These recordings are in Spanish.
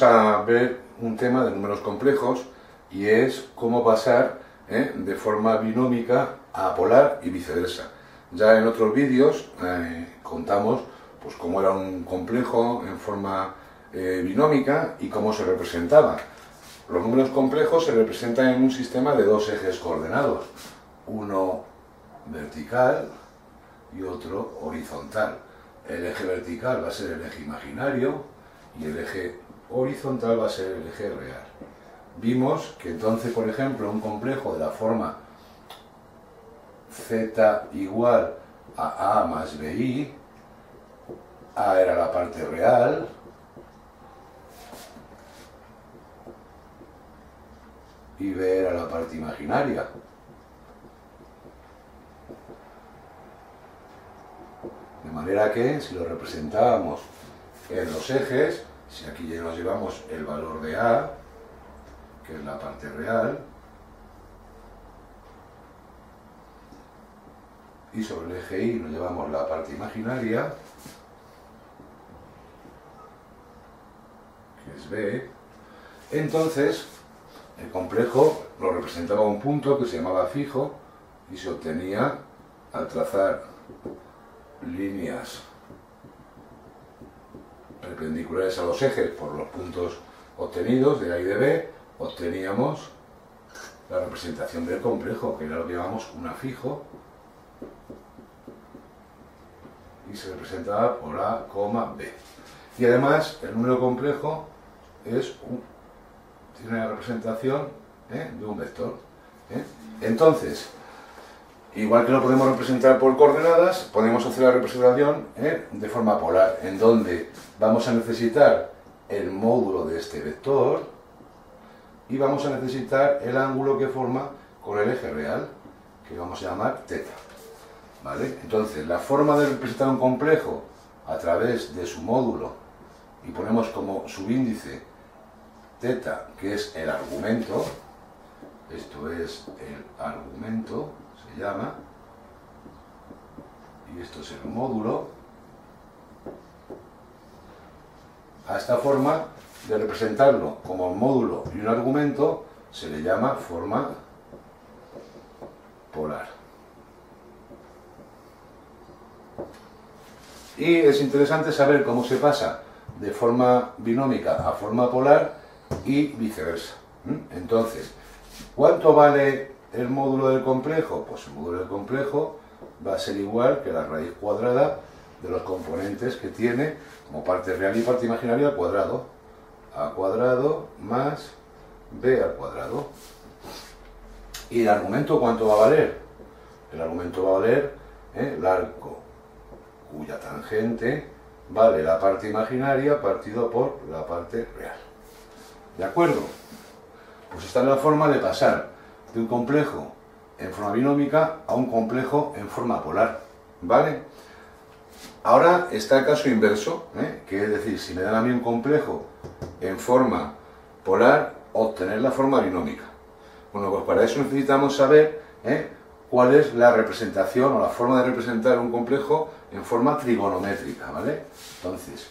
a ver un tema de números complejos y es cómo pasar de forma binómica a polar y viceversa. Ya en otros vídeos contamos pues, cómo era un complejo en forma binómica y cómo se representaba. Los números complejos se representan en un sistema de dos ejes coordenados, uno vertical y otro horizontal. El eje vertical va a ser el eje imaginario y el eje horizontal va a ser el eje real. Vimos que entonces, por ejemplo, un complejo de la forma z igual a a más bi, a era la parte real, y b era la parte imaginaria. De manera que, si lo representábamos en los ejes, si aquí ya nos llevamos el valor de a, que es la parte real, y sobre el eje y nos llevamos la parte imaginaria, que es b, entonces el complejo lo representaba un punto que se llamaba fijo y se obtenía al trazar líneas perpendiculares a los ejes por los puntos obtenidos de A y de B, obteníamos la representación del complejo, que era lo que llamamos una fijo, y se representaba por A, B. Y además el número complejo tiene la representación de un vector. Entonces, igual que lo podemos representar por coordenadas, podemos hacer la representación de forma polar, en donde vamos a necesitar el módulo de este vector y vamos a necesitar el ángulo que forma con el eje real, que vamos a llamar θ. ¿Vale? Entonces, la forma de representar un complejo a través de su módulo, y ponemos como subíndice θ, que es el argumento, esto es el argumento, se llama, y esto es el módulo. A esta forma de representarlo como un módulo y un argumento se le llama forma polar. Y es interesante saber cómo se pasa de forma binómica a forma polar y viceversa. Entonces, ¿cuánto vale el módulo del complejo? Pues el módulo del complejo va a ser igual que la raíz cuadrada de los componentes que tiene como parte real y parte imaginaria al cuadrado. A cuadrado más b al cuadrado. ¿Y el argumento cuánto va a valer? El argumento va a valer el arco cuya tangente vale la parte imaginaria partido por la parte real. ¿De acuerdo? Pues esta es la forma de pasar de un complejo en forma binómica a un complejo en forma polar. ¿Vale? Ahora está el caso inverso, que es decir, si me dan a mí un complejo en forma polar, obtener la forma binómica. Bueno, pues para eso necesitamos saber cuál es la representación o la forma de representar un complejo en forma trigonométrica, ¿vale? Entonces,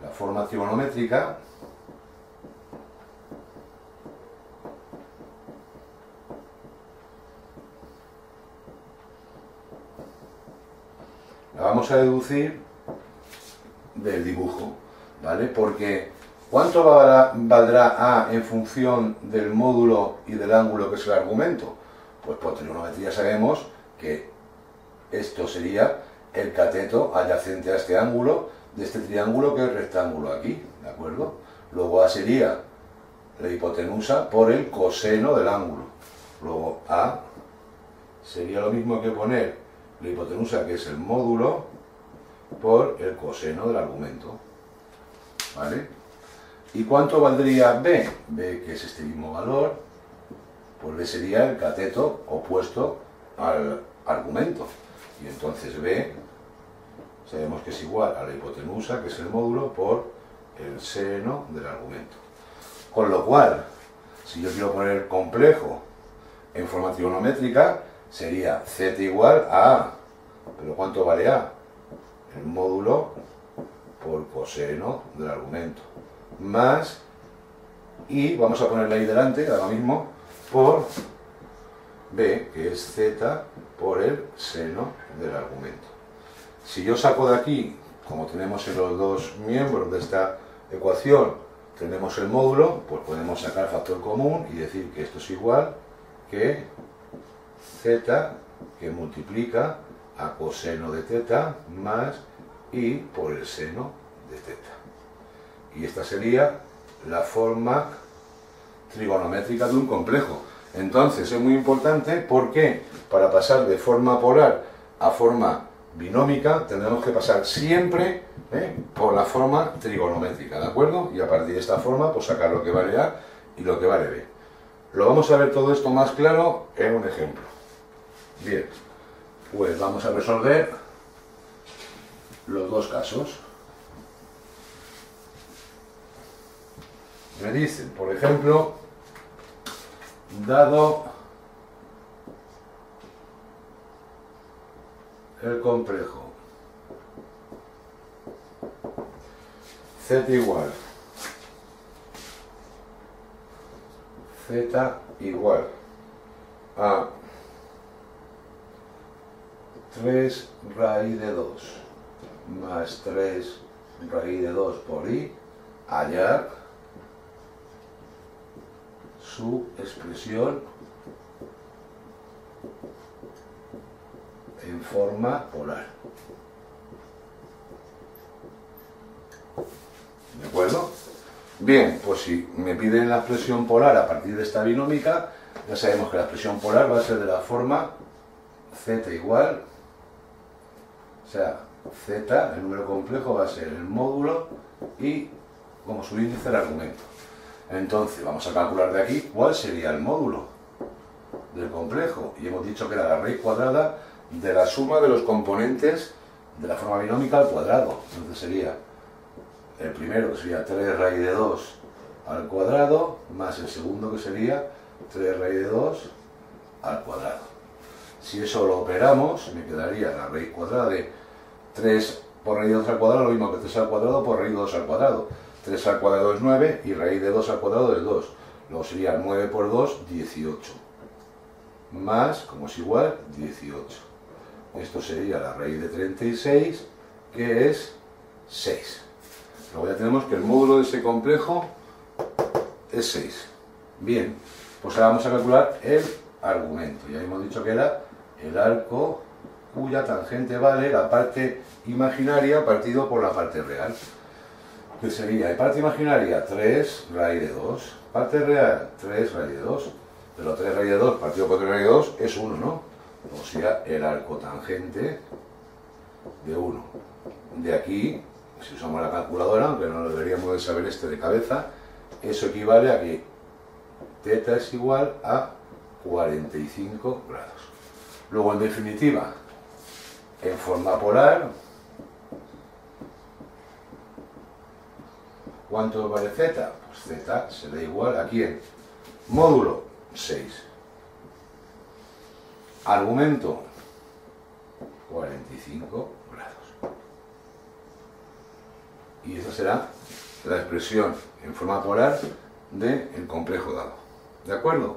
la forma trigonométrica la vamos a deducir del dibujo, ¿vale? Porque ¿cuánto valdrá A en función del módulo y del ángulo que es el argumento? Pues por trigonometría sabemos que esto sería el cateto adyacente a este ángulo de este triángulo que es el rectángulo aquí, ¿de acuerdo? Luego A sería la hipotenusa por el coseno del ángulo. Luego A sería lo mismo que poner la hipotenusa, que es el módulo, por el coseno del argumento. ¿Vale? ¿Y cuánto valdría B? B, que es este mismo valor, pues B sería el cateto opuesto al argumento. Y entonces B sabemos que es igual a la hipotenusa, que es el módulo, por el seno del argumento. Con lo cual, si yo quiero poner complejo en forma trigonométrica, sería z igual a A. ¿Pero cuánto vale A? El módulo por coseno del argumento, más, y vamos a ponerle ahí delante, ahora mismo, por b, que es z por el seno del argumento. Si yo saco de aquí, como tenemos en los dos miembros de esta ecuación, tenemos el módulo, pues podemos sacar factor común y decir que esto es igual que z, que multiplica a coseno de θ más i por el seno de θ. Y esta sería la forma trigonométrica de un complejo. Entonces es muy importante porque para pasar de forma polar a forma binómica tendremos que pasar siempre por la forma trigonométrica, ¿de acuerdo? Y a partir de esta forma pues sacar lo que vale A y lo que vale B. Lo vamos a ver todo esto más claro en un ejemplo. Bien, pues vamos a resolver los dos casos. Me dicen, por ejemplo, dado el complejo z igual a 3 raíz de 2 más 3 raíz de 2 por i, hallar su expresión en forma polar. ¿De acuerdo? Bien, pues si me piden la expresión polar a partir de esta binómica, ya sabemos que la expresión polar va a ser de la forma z igual, o sea, z, el número complejo, va a ser el módulo y como su índice el argumento. Entonces, vamos a calcular de aquí cuál sería el módulo del complejo. Y hemos dicho que era la raíz cuadrada de la suma de los componentes de la forma binómica al cuadrado. Entonces sería el primero, que sería 3 raíz de 2 al cuadrado, más el segundo, que sería 3 raíz de 2 al cuadrado. Si eso lo operamos, me quedaría la raíz cuadrada de 3 por raíz de 2 al cuadrado, lo mismo que 3 al cuadrado por raíz de 2 al cuadrado. 3 al cuadrado es 9 y raíz de 2 al cuadrado es 2. Luego sería 9 por 2, 18. Más, como es igual, 18. Esto sería la raíz de 36, que es 6. Luego ya tenemos que el módulo de ese complejo es 6. Bien, pues ahora vamos a calcular el argumento. Ya hemos dicho que era el arco cuya tangente vale la parte imaginaria partido por la parte real. Que sería, de parte imaginaria, 3 raíz de 2. Parte real, 3 raíz de 2. Pero 3 raíz de 2 partido por 3 raíz de 2 es 1, ¿no? O sea, el arco tangente de 1. De aquí, si usamos la calculadora, aunque no deberíamos de saber este de cabeza, eso equivale a que θ es igual a 45 grados. Luego, en definitiva, en forma polar, ¿cuánto vale z? Pues z será igual a ¿quién? Módulo 6. Argumento 45 grados. Y esa será la expresión en forma polar del complejo dado. ¿De acuerdo?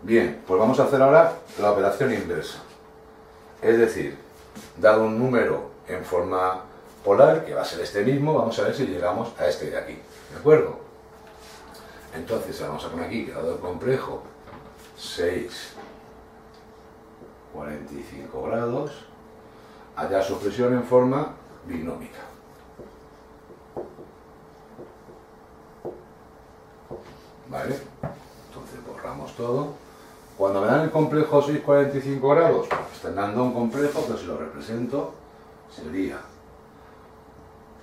Bien, pues vamos a hacer ahora la operación inversa. Es decir, dado un número en forma polar, que va a ser este mismo, vamos a ver si llegamos a este de aquí. ¿De acuerdo? Entonces vamos a poner aquí que dado el complejo 6, 45 grados, hallar su expresión en forma binómica. ¿Vale? Entonces borramos todo. Cuando me dan el complejo 6, 45 grados, pues me están dando un complejo que si lo represento sería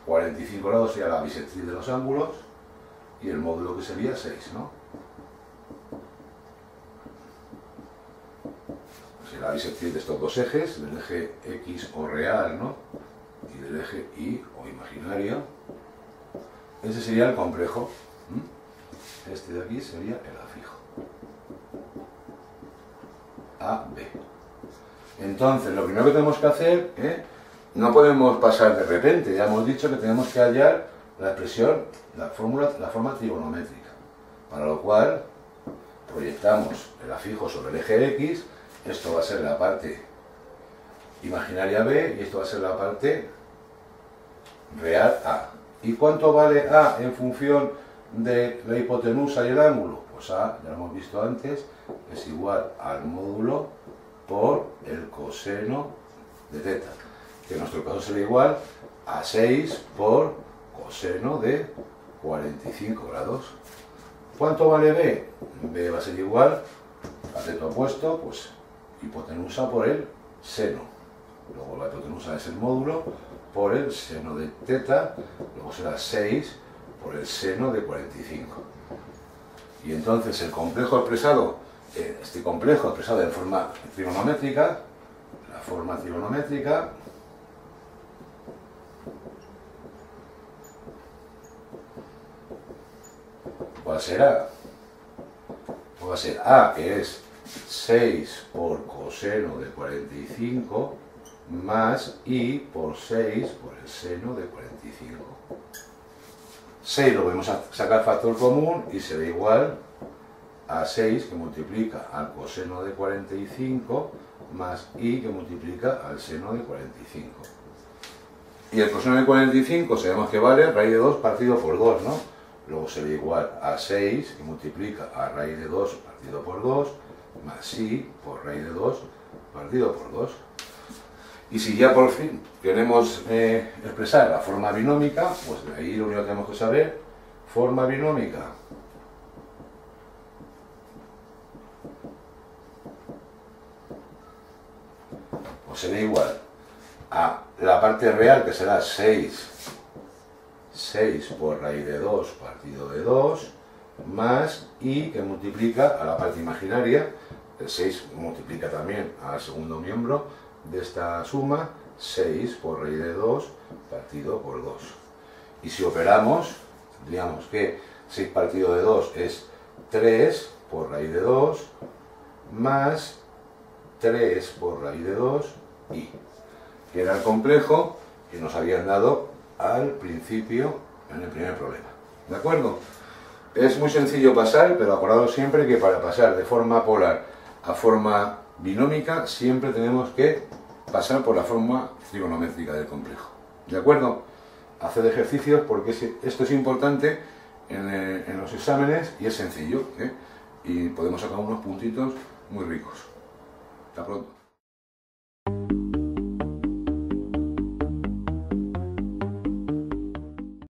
45 grados sería la bisectriz de los ángulos y el módulo que sería 6, ¿no? Será la bisectriz de estos dos ejes, del eje X o real, ¿no? Y del eje Y o imaginario. Ese sería el complejo. Este de aquí sería el afijo. A, B. Entonces, lo primero que tenemos que hacer no podemos pasar de repente, ya hemos dicho que tenemos que hallar la expresión, la forma trigonométrica, para lo cual proyectamos el afijo sobre el eje X, esto va a ser la parte imaginaria B y esto va a ser la parte real A. ¿Y cuánto vale A en función de la hipotenusa y el ángulo? Pues A, ya lo hemos visto antes, es igual al módulo por el coseno de teta, que en nuestro caso será igual a 6 por coseno de 45 grados. ¿Cuánto vale B? B va a ser igual, cateto opuesto, pues hipotenusa por el seno. Luego la hipotenusa es el módulo por el seno de teta, luego será 6 por el seno de 45. Y entonces el complejo expresado, este complejo expresado en forma trigonométrica, la forma trigonométrica ¿cuál será? Pues va a ser A, que es 6 por coseno de 45, más I por 6 por el seno de 45. 6 lo podemos sacar factor común y será igual a 6 que multiplica al coseno de 45 más I que multiplica al seno de 45. Y el coseno de 45 sabemos que vale raíz de 2 partido por 2, ¿no? Luego será igual a 6 que multiplica a raíz de 2 partido por 2 más I por raíz de 2 partido por 2. Y si ya por fin queremos expresar la forma binómica, pues de ahí lo único que tenemos que saber, forma binómica pues será igual a la parte real, que será 6 por raíz de 2 partido de 2, más I que multiplica a la parte imaginaria, el 6 multiplica también al segundo miembro de esta suma, 6 por raíz de 2 partido por 2. Y si operamos, tendríamos que 6 partido de 2 es 3 por raíz de 2, más 3 por raíz de 2, I, que era el complejo que nos habían dado al principio en el primer problema. ¿De acuerdo? Es muy sencillo pasar, pero acordaos siempre que para pasar de forma polar a forma binómica siempre tenemos que pasar por la forma trigonométrica del complejo. ¿De acuerdo? Haced ejercicios porque esto es importante en los exámenes y es sencillo, ¿eh? Y podemos sacar unos puntitos muy ricos. Hasta pronto.